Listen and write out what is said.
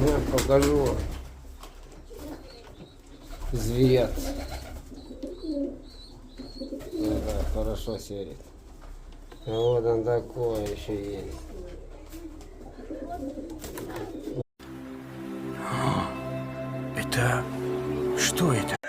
Я покажу. Зверь. Да, хорошо сверит. Вот он такой еще есть. Это... Что это?